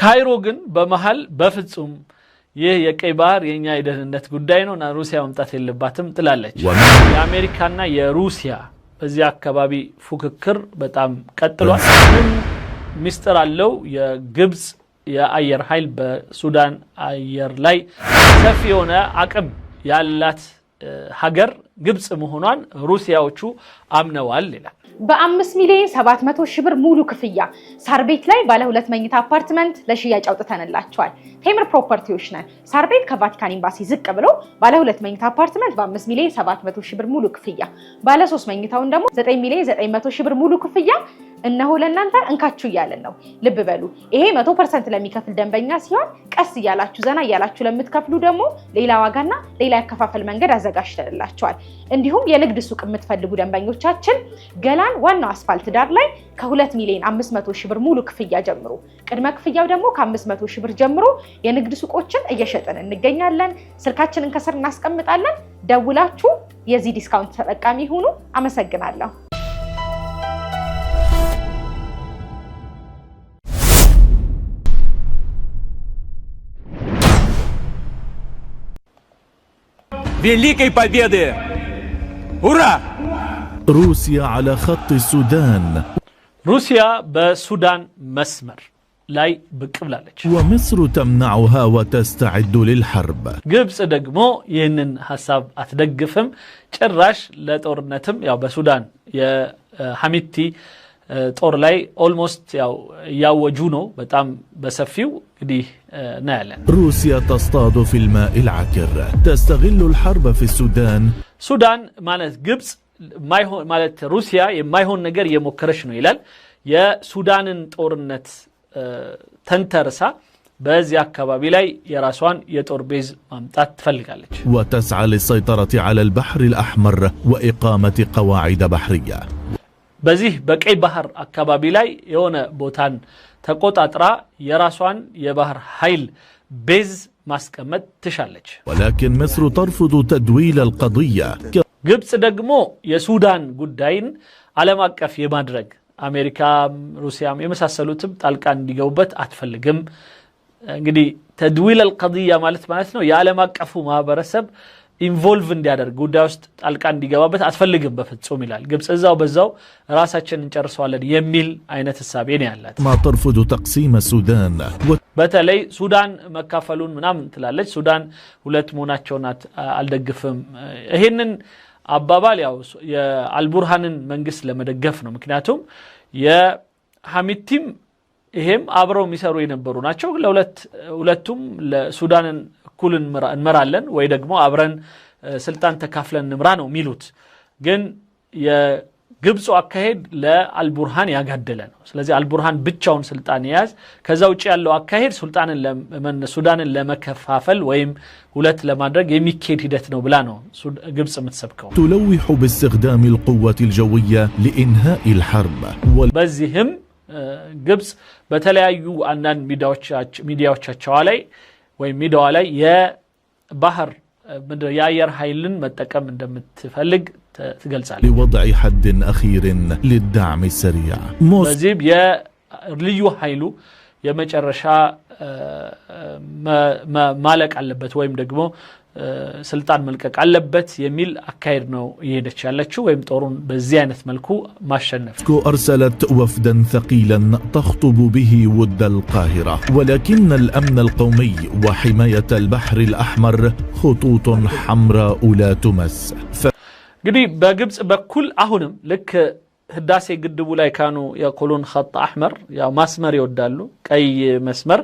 ካይሮ ግን በመሃል በፍጹም ይህ የቀይ ባህር የኛ የደህንነት ጉዳይ ነውና ሩሲያ መምጣት የለባትም ትላለች የአሜሪካና የሩሲያ በዚህ አካባቢ ፉክክር በጣም ቀጥሏል ምን ሚስጥር አለው የግብጽ የአየር ኃይል በሱዳን አየር ላይ ሰፊ የሆነ አቅም ያላት ሀገር ግብጽ መሆኗን ሩሲያዎቹ አምነዋል ይላል በ5 ሚሊዮን 700 ሺህ ብር ሙሉ ክፍያ ሳርቤት ላይ ባለ 2 መኝታ አፓርትመንት ለሽያጭ አውጥተንላቸዋል ቴምር ፕሮፐርቲዎች ነን ሳርቤት ከቫቲካን ኤምባሲ ዝቅ ብሎ ባለ 2 መኝታ አፓርትመንት በ5 ሚሊዮን 700 ሺህ ብር ሙሉ ክፍያ ባለ 3 መኝታውን ደግሞ 9 ሚሊዮን 900 ሺህ ብር ሙሉ ክፍያ እነሆ ለእናንተ እንካችሁ ይያለን ነው ልብ በሉ ይሄ 100% ለሚከፍል ደንበኛ ሲሆን ቀስ ይያላችሁ ዘና ይያላችሁ ለምትከፍሉ ደግሞ ሌላ ዋጋና ሌላ ያከፋፈል መንገድ አዘጋጅተንላችኋል እንዲሁም የንግድ ሱቅ የምትፈልጉ ደንበኞቻችን ገላን ዋናው አስፋልት ዳር ላይ ከ2 ሚሊዮን 500 ሺህ ብር ሙሉ ክፍያ ጀምሩ ቅድመ ክፍያው ደግሞ ከ500 ሺህ ብር ጀምሮ የንግድ ሱቆችን እየሸጠን እንገኛለን ስልካችንን ከስር እናስቀምጣለን ደውላችሁ የዚህ ዲስካውንት ተጠቃሚ ሁኑ አመሰግናለሁ Великой Победы! Ура! روسيا على خط السودان روسيا بسودان مسمر لاي بقبلالች ومصر تمنعها وتستعد للحرب ግብጽ ደግሞ ይህንን ሐሳብ አትደግፍም ጭራሽ ለጦርነትም ያው በሱዳን የሐሚቲ ጦር ላይ ኦልሞስት ያው ያወጁ ነው በጣም በሰፊው እንግዲህ እናያለን روسيا تصطاد في الماء العكر تستغل الحرب في السودان ሱዳን ማለት ግብጽ ማለት ሩሲያ የማይሆን ነገር የሞከረች ነው ይላል የሱዳንን ጦርነት ተንተርሳ በዚህ አካባቢ ላይ የራሷን የጦር ቤዝ ማምጣት ትፈልጋለች وتسعى للسيطرة على البحر الأحمر وإقامة قواعد بحرية በዚህ በቀይ ባህር አካባቢ ላይ የሆነ ቦታን ተቆጣጥራ የራሷን የባህር ኃይል ቤዝ ማስቀመጥ ትሻለች ولكن مصر ترفض تدويل القضية ግብጽ ደግሞ የሱዳን ጉዳይን ዓለም አቀፍ የማድረግ አሜሪካ ሩሲያም የመሳሰሉትም ጣልቃ እንዲገቡበት አትፈልግም እንግዲህ ተድዊል القضية ማለት ነው የዓለም አቀፉ ማህበረሰብ ኢንቮልቭ እንዲያደርግ ጉዳይ ውስጥ ጣልቃ እንዲገባበት አትፈልግም በፍጹም ይላል ግብጽ እዛው በዛው ራሳችንን እንጨርሰዋለን የሚል አይነት ሐሳብ ነው ያላት ما ترفض تقسيم السودان በተለይ ሱዳን መካፈሉን ምናምን ትላለች ሱዳን ሁለት መሆናቸውን አልደግፍም ይሄንን አባባል ያው የአልቡርሃንን መንግስት ለመደገፍ ነው ምክንያቱም የሐሚቲም ይሄም አብረው የሚሰሩ የነበሩ ናቸው ለሁለቱም ለሱዳንን ኩልን እንመራለን ወይ ደግሞ አብረን ስልጣን ተካፍለን እንምራ ነው የሚሉት ግን የግብጽ አካሄድ ለአልቡርሃን ያጋደለ ነው ስለዚህ አልቡርሃን ብቻውን ስልጣን ያዝ ከዛ ውጪ ያለው አካሄድ ሱዳንን ለመከፋፈል ወይም ሁለት ለማድረግ የሚካሄድ ሂደት ነው ብላ ነው ግብጽ የምትሰብከው تلوح باستخدام القوة الجوية لإنهاء الحرب በዚህም ግብጽ በተለያዩ አንዳንድ ሚዲያዎቻቸው ላይ ወይም ሚዲያው ላይ የባህር የአየር ኃይልን መጠቀም እንደምትፈልግ ትገልጻለች لوضع حد أخير للدعم السريع በዚህ የልዩ ኃይሉ የመጨረሻ ማለቅ አለበት ወይም ደግሞ ስልጣን መልቀቅ አለበት የሚል አካሄድ ነው እየሄደች ያለችው ወይም ጦሩን በዚህ አይነት መልኩ ማሸነፍ أرسلت وفدا ثقيلا تخطب به ود القاهرة ولكن الأمن القومي وحماية البحر الأحمر خطوط حمراء لا تمس እንግዲህ በግብጽ በኩል አሁንም ልክ ህዳሴ ግድቡ ላይ ካኑ የቆሎን خط احمر ያው ማስመር ይወዳሉ ቀይ መስመር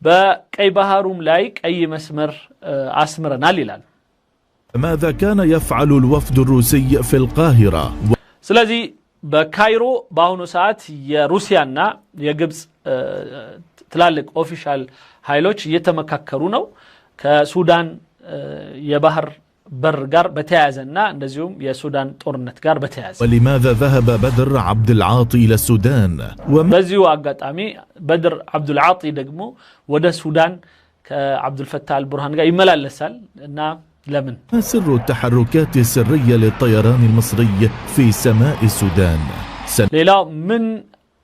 በቀይ ባህሩም ላይ ቀይ መስመር አስምረናል ይላል ماذا كان يفعل الوفد الروسي في القاهرة ስለዚህ በካይሮ በአሁኑ ሰዓት የሩሲያና የግብጽ ትላልቅ ኦፊሻል ኃይሎች እየተመካከሩ ነው ከሱዳን የባህር በር ጋር በተያያዘና እንደዚሁም የሱዳን ጦርነት ጋር በተያያዘ ولماذا ذهب بدر عبد العاطي الى السودان በዚሁ አጋጣሚ بدر عبد العاطي ደግሞ ወደ ሱዳን ከአብዱል ፈታህ አልቡርሃን ጋር ይመላለሳል እና ለምን ما سر التحركات السرية للطيران المصري في سماء السودان ሌላው ምን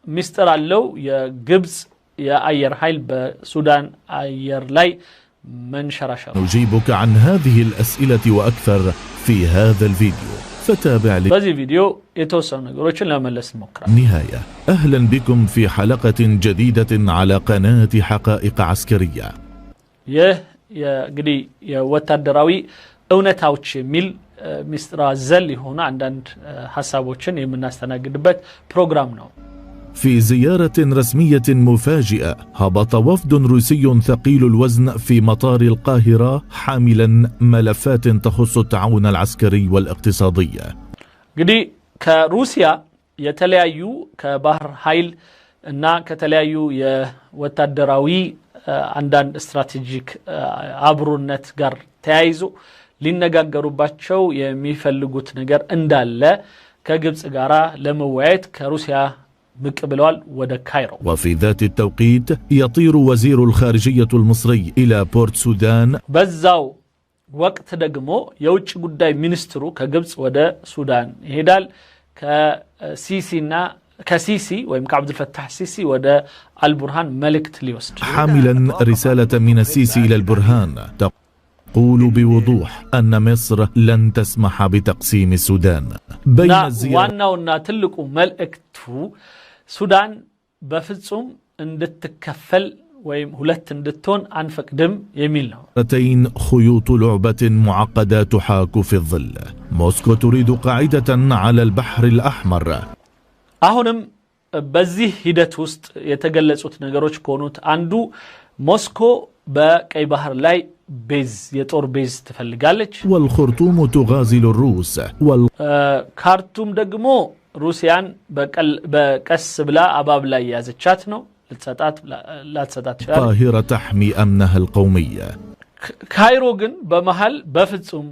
ሚስጥር አለው የግብጽ የአየር ኃይል በሱዳን አየር ላይ منشرشر. نجيبك عن هذه الأسئلة وأكثر في هذا الفيديو فتابع بهذه الفيديو يتوصل نقولون لما لسه مكرر نهاية. أهلا بكم في حلقة جديدة على قناة حقائق عسكرية. يا قدي يا وتدراوي እውነታዎች የሚል ሚስጥራ ዘል ሆነ አንዳንድ ሐሳቦችን የምናስተናግድበት ፕሮግራም ነው في زيارة رسمية مفاجئة هبط وفد روسي ثقيل الوزن في مطار القاهرة حاملا ملفات تخص التعاون العسكري والاقتصادي قدي كروسيا يتلايو كبحر هايل እና ከተለያዩ የወታደራዊ አንዳንድ ስትራቴጂክ አብሮነት ጋር ተያይዞ ሊነጋገሩባቸው የሚፈልጉት ነገር እንዳለ ከግብጽ ጋራ ለመወያየት ከሩሲያ ብቅ ብለዋል ወደ ካይሮ وفي ذات التوقيت يطير وزير الخارجية المصري إلى بورت سودان በዛው ወቅት ደግሞ የውጭ ጉዳይ ሚኒስትሩ ከግብጽ ወደ ሱዳን ይሄዳል ከሲሲና كسيسي ويم كعبد الفتاح السيسي ودا البرهان ملكت ليوست حاملا رسالة من السيسي إلى البرهان تقول بوضوح أن مصر لن تسمح بتقسيم السودان بين وانا ونا تلقوا ملكتو سودان بفصوم اندتكفل ويم هلت اندتون عن فقدم يميلنا خيوط لعبة معقدة تحاك في الظل موسكو تريد قاعدة على البحر الأحمر አሁንም በዚህ ሂደት ውስጥ የተገለጹት ነገሮች ከሆኑት አንዱ ሞስኮ በቀይ ባህር ላይ ቤዝ የጦር ቤዝ ትፈልጋለች والخرطوم تغازل الروس ካርቱም ደግሞ ሩሲያን በቀስ ብላ አባብ ላይ ያዘቻት ነው ልትሰጣት ይችላል القاهرة تحمي أمنها القومي ካይሮ ግን በመሃል በፍጹም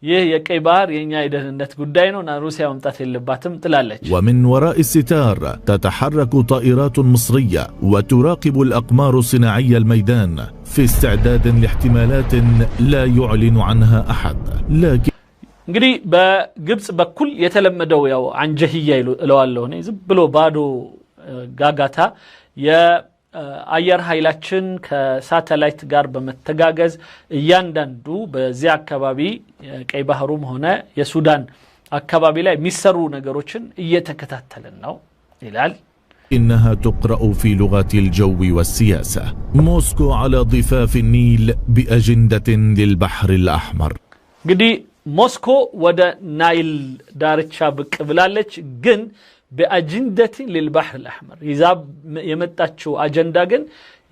ይህ የቀይ ባህር የኛ የደህንነት ጉዳይ ነውና ሩሲያ መምጣት የለባትም ትላለች ومن وراء الستار تتحرك طائرات مصرية وتراقب الأقمار الصناعية الميدان في استعداد لاحتمالات لا يعلن عنها أحد لكن እንግዲህ በግብጽ በኩል የተለመደው ያው አንጀህያ ይለዋለሁ ነው ዝም ብሎ ባዶ ጋጋታ የአየር ኃይላችን ከሳተላይት ጋር በመተጋገዝ እያንዳንዱ በዚያ አካባቢ ቀይ ባህሩም ሆነ የሱዳን አካባቢ ላይ የሚሰሩ ነገሮችን እየተከታተልን ነው ይላል إنها تقرأ في لغة الجو والسياسة موسكو على ضفاف النيل بأجندة للبحر الأحمر እንግዲህ ሞስኮ ወደ ናይል ዳርቻ ብቅ ብላለች ግን بأجندة للبحر الأحمر إذا يمتاتشو أجندا جن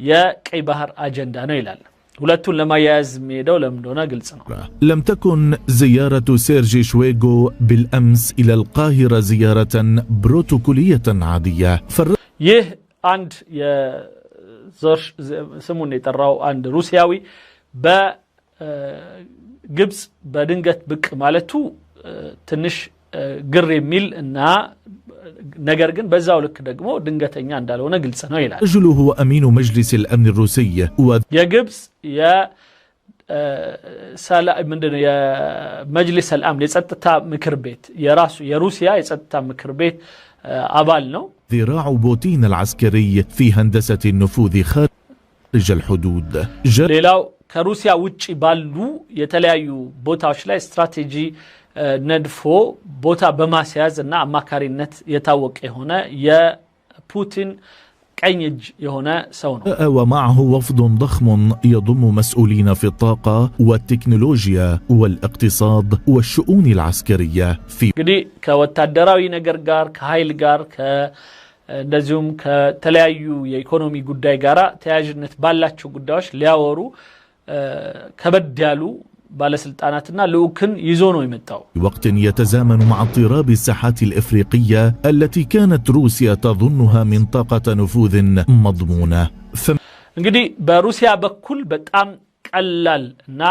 يا كي بحر أجندا نيلال ولاتون لما يازم يدو لمدونا قلصنا لم تكن زيارة سيرجي شويغو بالأمس إلى القاهرة زيارة بروتوكولية عادية يه عند يا زرش سموني تراو عند روسياوي با جبس بدنجت بك مالتو تنش ግር የሚል እና ነገር ግን በዛው ልክ ደግሞ ድንገተኛ እንዳልሆነ ግልጽ ነው ይላል رجل هو أمين مجلس الأمن الروسي የግብጽ ምንድነው የመጅሊስ الأمن የጸጥታ ምክር ቤት የሩሲያ የጸጥታ ምክር ቤት አባል ነው ذراع بوتين العسكري في هندسة النفوذ خارج الحدود ሌላው ከሩሲያ ውጪ ባሉ የተለያዩ ቦታዎች ላይ ስትራቴጂ ነድፎ ቦታ በማስያዝ እና አማካሪነት የታወቀ የሆነ የፑቲን ቀኝ እጅ የሆነ ሰው ነው ومعه وفد ضخم يضم مسؤولين في الطاقة والتكنولوجيا والاقتصاد والشؤون العسكرية في እንግዲህ ከወታደራዊ ነገር ጋር ከኃይል ጋር እንደዚሁም ከተለያዩ የኢኮኖሚ ጉዳይ ጋራ ተያያዥነት ባላቸው ጉዳዮች ሊያወሩ ከበድ ያሉ بالسلطاناتنا لوكن يزونو يمتاو وقت يتزامن مع اضطراب الساحات الإفريقية التي كانت روسيا تظنها منطقة نفوذ مضمونة እንግዲህ በሩሲያ በኩል በጣም ቀላልና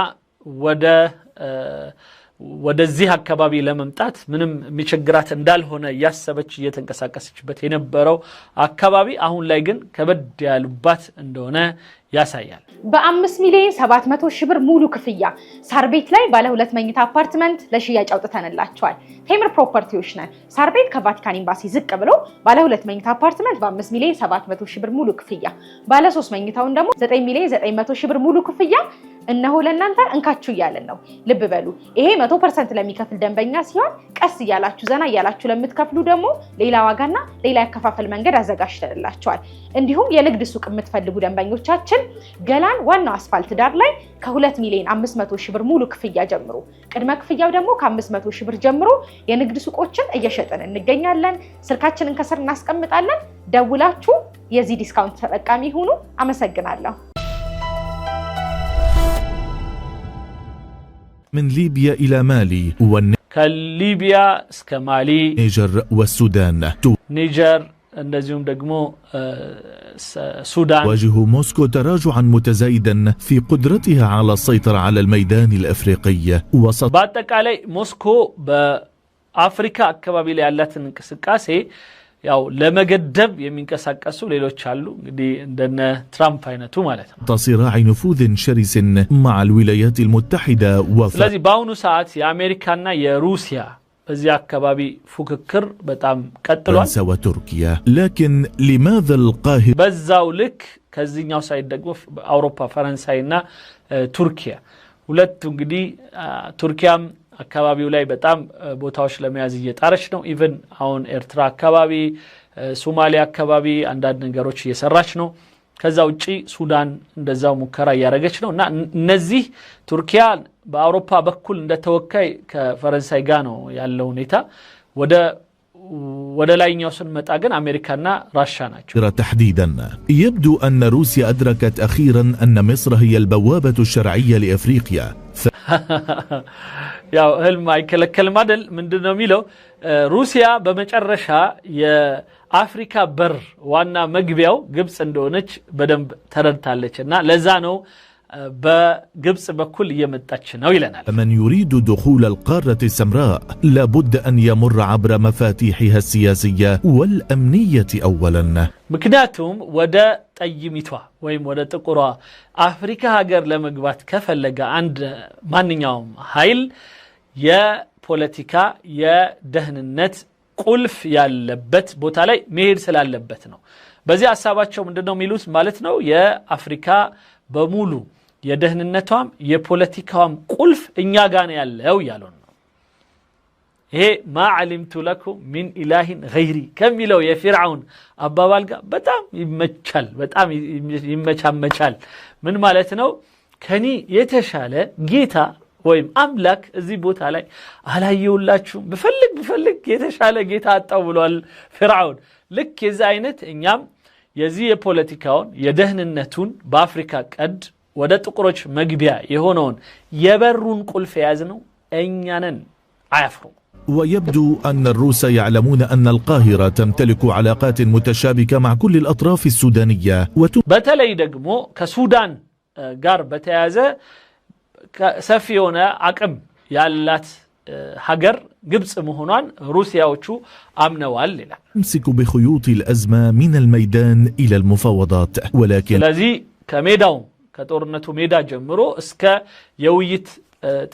ወደዚህ አካባቢ ለመምጣት ምንም የሚቸግራት እንዳልሆነ ያሰበች እየተንቀሳቀሰችበት የነበረው አካባቢ አሁን ላይ ግን ከበድ ያሉባት እንደሆነ ያሳያል። በ5 ሚሊዮን 700 ሺህ ብር ሙሉ ክፍያ ሳር ቤት ላይ ባለ 2 መኝታ አፓርትመንት ለሽያጭ አውጥተንላቸዋል። ቴምር ፕሮፐርቲዎች ነን። ሳር ቤት ከቫቲካን ኤምባሲ ዝቅ ብሎ ባለ 2 መኝታ አፓርትመንት በ5 ሚሊዮን 700 ሺህ ብር ሙሉ ክፍያ፣ ባለ 3 መኝታውን ደግሞ 9 ሚሊዮን 900 ሺህ ብር ሙሉ ክፍያ እነሆ ለእናንተ እንካችሁ እያለን ነው። ልብ በሉ፣ ይሄ 100% ለሚከፍል ደንበኛ ሲሆን ቀስ እያላችሁ ዘና እያላችሁ ለምትከፍሉ ደግሞ ሌላ ዋጋና ሌላ ያከፋፈል መንገድ አዘጋጅተንላችኋል። እንዲሁም የንግድ ሱቅ የምትፈልጉ ደንበኞቻችን ገላን ዋናው አስፋልት ዳር ላይ ከ2 ሚሊዮን 500 ሺህ ብር ሙሉ ክፍያ ጀምሮ፣ ቅድመ ክፍያው ደግሞ ከ500 ሺህ ብር ጀምሮ የንግድ ሱቆችን እየሸጠን እንገኛለን። ስልካችንን ከስር እናስቀምጣለን። ደውላችሁ የዚህ ዲስካውንት ተጠቃሚ ሁኑ። አመሰግናለሁ። من ليبيا إلى مالي كليبيا اسك مالي نيجر والسودان نيجر እንደዚሁም ደግሞ ሱዳን واجه موسكو تراجعا متزايدا في قدرتها على السيطرة على الميدان الأفريقي وسط በአጠቃላይ ሞስኮ በአፍሪካ አካባቢ ላይ ያላትን እንቅስቃሴ ያው ለመገደብ የሚንቀሳቀሱ ሌሎች አሉ እንግዲህ እንደነ ትራምፕ አይነቱ ማለት ነው። صراع نفوذ شرس مع الولايات المتحدة ስለዚህ በአሁኑ ሰዓት የአሜሪካና የሩሲያ በዚህ አካባቢ ፉክክር በጣም ቀጥሏል። وتركيا لكن لماذا القاهرة በዛው ልክ ከዚህኛው ሳይድ ደግሞ አውሮፓ ፈረንሳይና ቱርኪያ ሁለቱ እንግዲህ ቱርኪያም አካባቢው ላይ በጣም ቦታዎች ለመያዝ እየጣረች ነው። ኢቭን አሁን ኤርትራ አካባቢ ሶማሊያ አካባቢ አንዳንድ ነገሮች እየሰራች ነው። ከዛ ውጪ ሱዳን እንደዛው ሙከራ እያደረገች ነው እና እነዚህ ቱርኪያ በአውሮፓ በኩል እንደተወካይ ከፈረንሳይ ጋር ነው ያለው ሁኔታ። ወደ ላይኛው ስንመጣ ግን አሜሪካና ራሻ ናቸው። تحديدا يبدو أن روسيا أدركت أخيرا أن مصر هي البوابة الشرعية لأفريقيا ያው ህልም አይከለከልም አይደል? ምንድነው የሚለው ሩሲያ በመጨረሻ የአፍሪካ በር ዋና መግቢያው ግብጽ እንደሆነች በደንብ ተረድታለችና ለዛ ነው በግብጽ በኩል እየመጣች ነው ይለናል። من يريد دخول القارة السمراء لابد أن يمر عبر مفاتيحها السياسية والأمنية أولا ምክንያቱም ወደ ጠይሚቷ ወይም ወደ ጥቁሯ አፍሪካ ሀገር ለመግባት ከፈለገ አንድ ማንኛውም ኃይል የፖለቲካ የደህንነት ቁልፍ ያለበት ቦታ ላይ መሄድ ስላለበት ነው። በዚህ ሐሳባቸው ምንድነው የሚሉት ማለት ነው የአፍሪካ በሙሉ የደህንነቷም የፖለቲካዋም ቁልፍ እኛ ጋር ነው ያለው ያለው ነው። ይሄ ማ علمت لكم من اله غيري ከሚለው የፊርዓውን አባባል ጋር በጣም ይመቻል፣ በጣም ይመቻመቻል። ምን ማለት ነው? ከኒ የተሻለ ጌታ ወይም አምላክ እዚህ ቦታ ላይ አላየውላችሁም፣ ብፈልግ የተሻለ ጌታ አጣው ብሏል ፊርዓውን። ልክ የዚህ አይነት እኛም የዚህ የፖለቲካውን የደህንነቱን በአፍሪካ ቀድ ወደ ጥቁሮች መግቢያ የሆነውን የበሩን ቁልፍ ያዝነው እኛ ነን። አያፍሩ ويبدو أن الروس يعلمون أن القاهرة تمتلك علاقات متشابكة مع كل الأطراف السودانية በተለይ ደግሞ ከሱዳን ጋር በተያያዘ ሰፊ የሆነ አቅም ያላት ሀገር ግብጽ መሆኗን ሩሲያዎቹ አምነዋል ይላል። تمسك بخيوط الأزمة من الميدان إلى المفاوضات ولكن ስለዚህ ከሜዳው ከጦርነቱ ሜዳ ጀምሮ እስከ የውይይት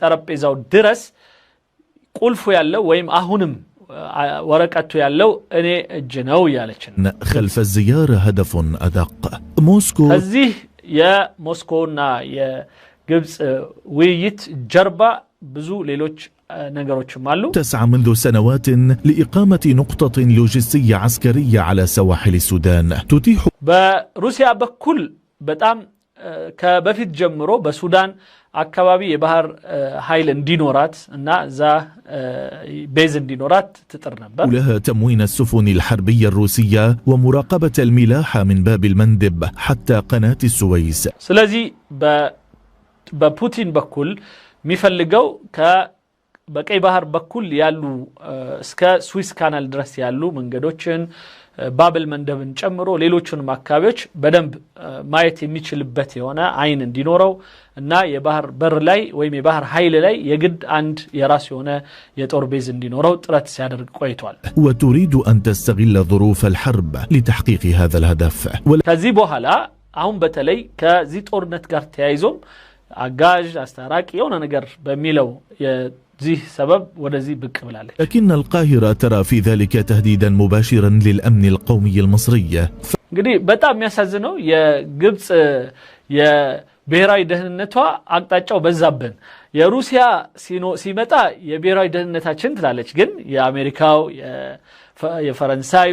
ጠረጴዛው ድረስ ቁልፉ ያለው ወይም አሁንም ወረቀቱ ያለው እኔ እጅ ነው ያለችን። خلف الزيارة هدف أدق موسكو እዚህ የሞስኮና የግብጽ ውይይት ጀርባ ብዙ ሌሎች ነገሮችም አሉ። تسعى منذ سنوات لإقامة نقطة لوجستية عسكرية على سواحل السودان تتيح በሩሲያ በኩል በጣም ከበፊት ጀምሮ በሱዳን አካባቢ የባህር ኃይል እንዲኖራት እና ዛ ቤዝ እንዲኖራት ትጥር ነበር። لها تموين السفن الحربية الروسية ومراقبة الملاحة من باب المندب حتى قناة السويس ስለዚህ በፑቲን በኩል የሚፈልገው በቀይ ባህር በኩል ያሉ እስከ ስዊስ ካናል ድረስ ያሉ መንገዶችን ባብል መንደብን ጨምሮ ሌሎቹንም አካባቢዎች በደንብ ማየት የሚችልበት የሆነ አይን እንዲኖረው እና የባህር በር ላይ ወይም የባህር ኃይል ላይ የግድ አንድ የራስ የሆነ የጦር ቤዝ እንዲኖረው ጥረት ሲያደርግ ቆይቷል። وتريد أن تستغل ظروف الحرب لتحقيق هذا الهدف ከዚህ በኋላ አሁን በተለይ ከዚህ ጦርነት ጋር ተያይዞም አጋዥ አስታራቂ የሆነ ነገር በሚለው የዚህ ሰበብ ወደዚህ ብቅ ብላለች። لكن القاهرة ترى في ذلك تهديدا مباشرا للأمن القومي المصري እንግዲህ በጣም የሚያሳዝነው የግብጽ የብሔራዊ ደህንነቷ አቅጣጫው በዛብን። የሩሲያ ሲመጣ የብሔራዊ ደህንነታችን ትላለች፣ ግን የአሜሪካው የፈረንሳዩ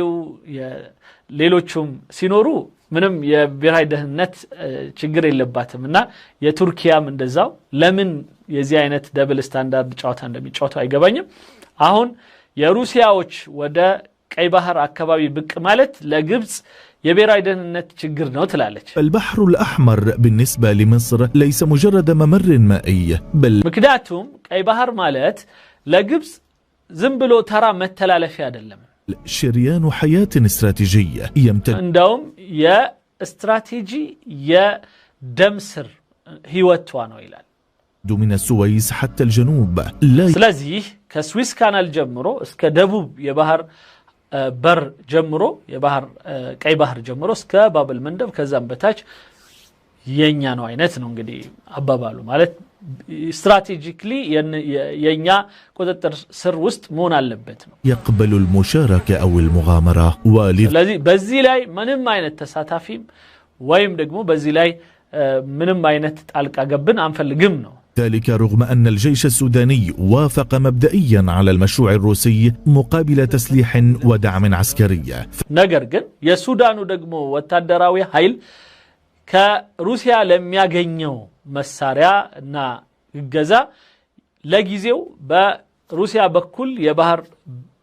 ሌሎቹም ሲኖሩ ምንም የብሔራዊ ደህንነት ችግር የለባትም እና የቱርኪያም እንደዛው ለምን የዚህ አይነት ደብል ስታንዳርድ ጨዋታ እንደሚጫወቱ አይገባኝም። አሁን የሩሲያዎች ወደ ቀይ ባህር አካባቢ ብቅ ማለት ለግብጽ የብሔራዊ ደህንነት ችግር ነው ትላለች። البحر الأحمر بالنسبة لمصر ليس مجرد ممر مائي بل ምክንያቱም ቀይ ባህር ማለት ለግብጽ ዝም ብሎ ተራ መተላለፊያ አይደለም፣ شريان حياة استراتيجية يمتد እንደውም የስትራቴጂ የደም ስር ህይወቷ ነው ይላል። من السويس حتى الجنوب لا ስለዚህ ከስዊስ ካናል ጀምሮ እስከ ደቡብ የባህር በር ጀምሮ የባህር ቀይ ባህር ጀምሮ እስከ ባብል መንደብ ከዛም በታች የኛ ነው አይነት ነው እንግዲህ አባባሉ ማለት ስትራቴጂክሊ የኛ ቁጥጥር ስር ውስጥ መሆን አለበት ነው። يقبل المشاركة أو المغامرة ስለዚህ በዚህ ላይ ምንም አይነት ተሳታፊም ወይም ደግሞ በዚህ ላይ ምንም አይነት ጣልቃ ገብን አንፈልግም ነው። ذلك رغم أن الجيش السوداني وافق مبدئيا على المشروع الروسي مقابل تسليح ودعم عسكري ነገር ግን የሱዳኑ ደግሞ ወታደራዊ ኃይል ከሩሲያ ለሚያገኘው መሳሪያ እና እገዛ ለጊዜው በሩሲያ በኩል የባህር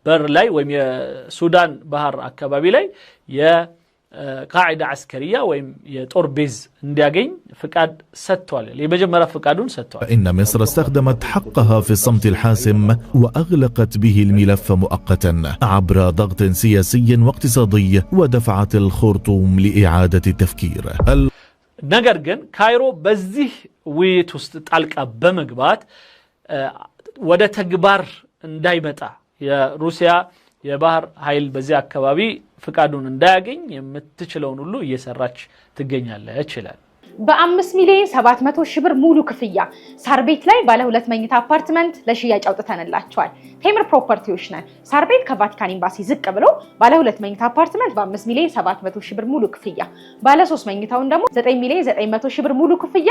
በር ላይ ወይም የሱዳን ባህር አካባቢ ላይ የቃዒዳ አስከሪያ ወይም የጦር ቤዝ እንዲያገኝ ፍቃድ ሰጥቷል። የመጀመሪያ ፍቃዱን ሰጥቷል። إن مصر استخدمت حقها في الصمت الحاسم وأغلقت به الملف مؤقتا عبر ضغط سياسي واقتصادي ودفعت الخرطوم لإعادة التفكير ነገር ግን ካይሮ በዚህ ውይይት ውስጥ ጣልቃ በመግባት ወደ ተግባር እንዳይመጣ የሩሲያ የባህር ኃይል በዚህ አካባቢ ፍቃዱን እንዳያገኝ የምትችለውን ሁሉ እየሰራች ትገኛለች ይላል። በ5 ሚሊዮን 700 ሺህ ብር ሙሉ ክፍያ ሳር ቤት ላይ ባለ 2 መኝታ አፓርትመንት ለሽያጭ አውጥተንላቸዋል። ቴምር ፕሮፐርቲዎች ነን። ሳር ቤት ከቫቲካን ኤምባሲ ዝቅ ብሎ ባለ 2 መኝታ አፓርትመንት በ5 ሚሊዮን 700 ሺህ ብር ሙሉ ክፍያ፣ ባለ 3 መኝታውን ደግሞ 9 ሚሊዮን 900 ሺህ ብር ሙሉ ክፍያ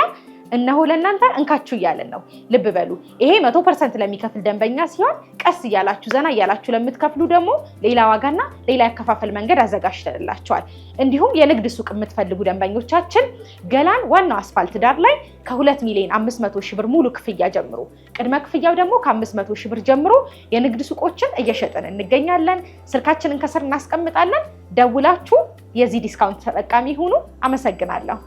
እነሆ ለእናንተ እንካችሁ እያለን ነው። ልብ በሉ፣ ይሄ 100% ለሚከፍል ደንበኛ ሲሆን ቀስ እያላችሁ ዘና እያላችሁ ለምትከፍሉ ደግሞ ሌላ ዋጋና ሌላ ያከፋፈል መንገድ አዘጋጅተንላችኋል። እንዲሁም የንግድ ሱቅ የምትፈልጉ ደንበኞቻችን ገላን ዋናው አስፋልት ዳር ላይ ከ2 ሚሊዮን 500 ሺህ ብር ሙሉ ክፍያ ጀምሮ ቅድመ ክፍያው ደግሞ ከ500 ሺህ ብር ጀምሮ የንግድ ሱቆችን እየሸጠን እንገኛለን። ስልካችንን ከስር እናስቀምጣለን። ደውላችሁ የዚህ ዲስካውንት ተጠቃሚ ሁኑ። አመሰግናለሁ።